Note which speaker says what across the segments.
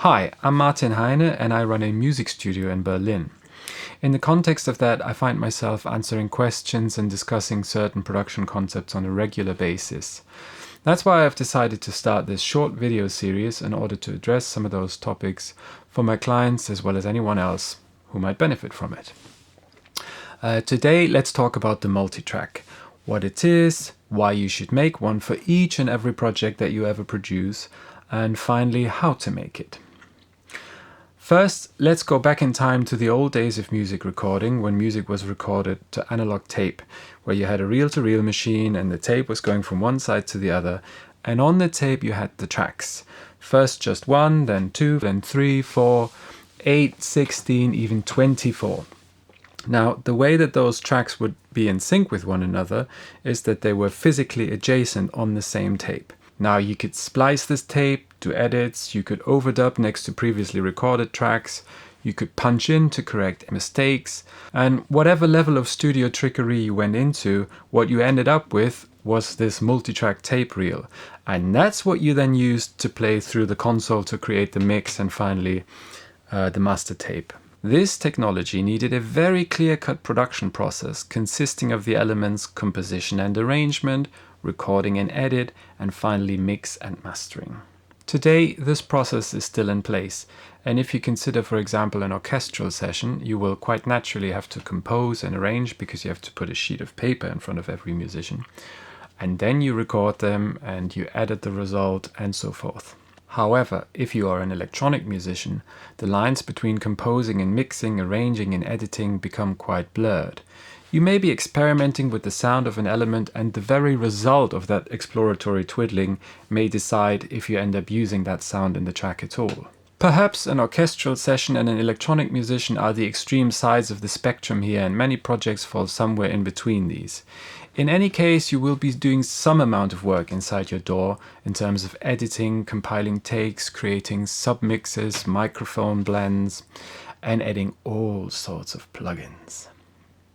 Speaker 1: Hi, I'm Martyn Heyne and I run a music studio in Berlin. In the context of that, I find myself answering questions and discussing certain production concepts on a regular basis. That's why I've decided to start this short video series in order to address some of those topics for my clients as well as anyone else who might benefit from it. Today, let's talk about the multitrack, what it is, why you should make one for each and every project that you ever produce, and finally, how to make it. First, let's go back in time to the old days of music recording, when music was recorded to analog tape, where you had a reel-to-reel machine and the tape was going from one side to the other, and on the tape you had the tracks. First just 1, then 2, then 3, 4, 8, 16, even 24. Now, the way that those tracks would be in sync with one another is that they were physically adjacent on the same tape. Now, you could splice this tape, do edits, you could overdub next to previously recorded tracks, you could punch in to correct mistakes, and whatever level of studio trickery you went into, what you ended up with was this multitrack tape reel. And that's what you then used to play through the console to create the mix and finally the master tape. This technology needed a very clear-cut production process consisting of the elements composition and arrangement, recording and edit, and finally mix and mastering. Today, this process is still in place, and if you consider, for example, an orchestral session, you will quite naturally have to compose and arrange because you have to put a sheet of paper in front of every musician, and then you record them and you edit the result and so forth. However, if you are an electronic musician, the lines between composing and mixing, arranging and editing become quite blurred. You may be experimenting with the sound of an element, and the very result of that exploratory twiddling may decide if you end up using that sound in the track at all. Perhaps an orchestral session and an electronic musician are the extreme sides of the spectrum here, and many projects fall somewhere in between these. In any case, you will be doing some amount of work inside your DAW in terms of editing, compiling takes, creating submixes, microphone blends, and adding all sorts of plugins.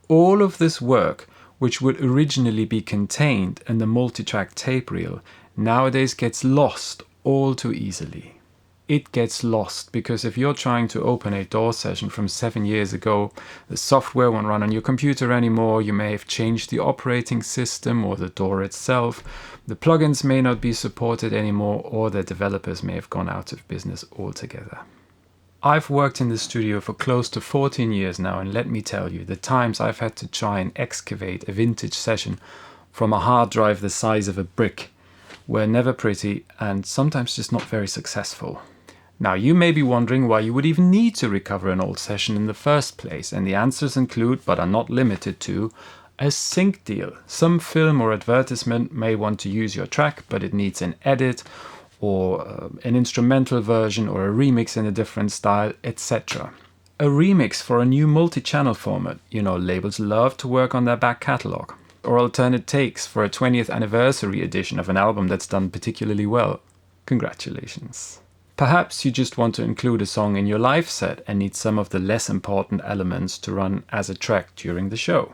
Speaker 1: All of this work, which would originally be contained in the multitrack tape reel, nowadays gets lost all too easily. It gets lost because if you're trying to open a DAW session from 7 years ago, the software won't run on your computer anymore, you may have changed the operating system or the DAW itself, the plugins may not be supported anymore, or the developers may have gone out of business altogether. I've worked in the studio for close to 14 years now, and let me tell you, the times I've had to try and excavate a vintage session from a hard drive the size of a brick were never pretty and sometimes just not very successful. Now, you may be wondering why you would even need to recover an old session in the first place, and the answers include, but are not limited to, a sync deal. Some film or advertisement may want to use your track, but it needs an edit, or an instrumental version, or a remix in a different style, etc. A remix for a new multi-channel format. You know, labels love to work on their back catalogue. Or alternate takes for a 20th anniversary edition of an album that's done particularly well. Congratulations. Perhaps you just want to include a song in your live set and need some of the less important elements to run as a track during the show.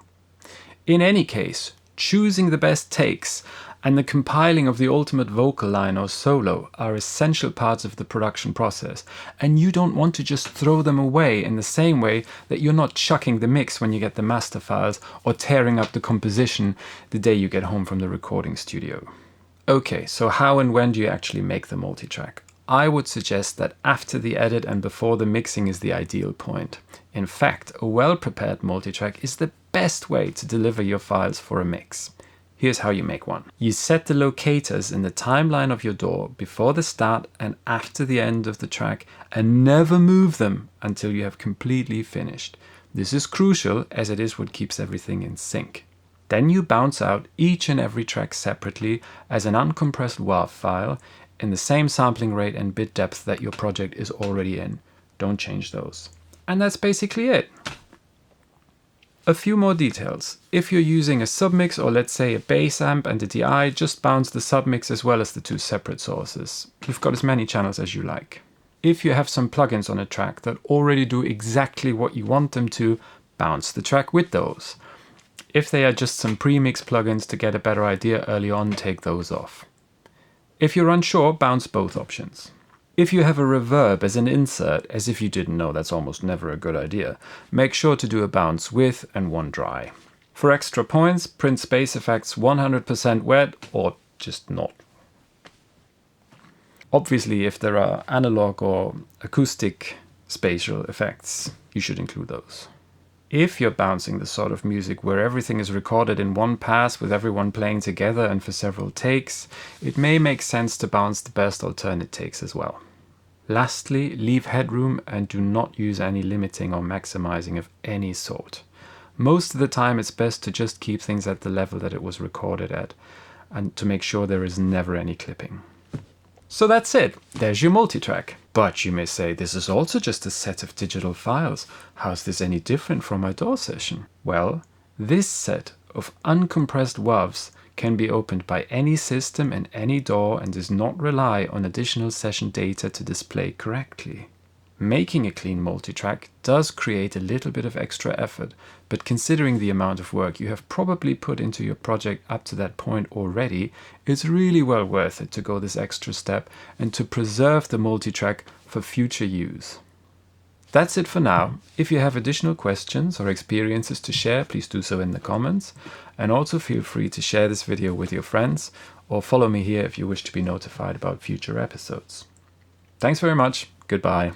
Speaker 1: In any case, choosing the best takes and the compiling of the ultimate vocal line or solo are essential parts of the production process, and you don't want to just throw them away in the same way that you're not chucking the mix when you get the master files or tearing up the composition the day you get home from the recording studio. Okay, so how and when do you actually make the multitrack? I would suggest that after the edit and before the mixing is the ideal point. In fact, a well-prepared multitrack is the best way to deliver your files for a mix. Here's how you make one. You set the locators in the timeline of your DAW before the start and after the end of the track, and never move them until you have completely finished. This is crucial as it is what keeps everything in sync. Then you bounce out each and every track separately as an uncompressed WAV file in the same sampling rate and bit depth that your project is already in. Don't change those. And that's basically it. A few more details. If you're using a submix or let's say a bass amp and a DI, just bounce the submix as well as the two separate sources. You've got as many channels as you like. If you have some plugins on a track that already do exactly what you want them to, bounce the track with those. If they are just some pre-mix plugins to get a better idea early on, take those off. If you're unsure, bounce both options. If you have a reverb as an insert, as if you didn't know, that's almost never a good idea, make sure to do a bounce with and one dry. For extra points, print space effects 100% wet or just not. Obviously, if there are analog or acoustic spatial effects, you should include those. If you're bouncing the sort of music where everything is recorded in one pass with everyone playing together and for several takes, it may make sense to bounce the best alternate takes as well. Lastly, leave headroom and do not use any limiting or maximizing of any sort. Most of the time it's best to just keep things at the level that it was recorded at, and to make sure there is never any clipping. So that's it, there's your multitrack. But you may say, this is also just a set of digital files. How's this any different from my DAW session? Well, this set of uncompressed WAVs can be opened by any system and any DAW and does not rely on additional session data to display correctly. Making a clean multitrack does create a little bit of extra effort, but considering the amount of work you have probably put into your project up to that point already, it's really well worth it to go this extra step and to preserve the multitrack for future use. That's it for now. If you have additional questions or experiences to share, please do so in the comments, and also feel free to share this video with your friends or follow me here if you wish to be notified about future episodes. Thanks very much. Goodbye.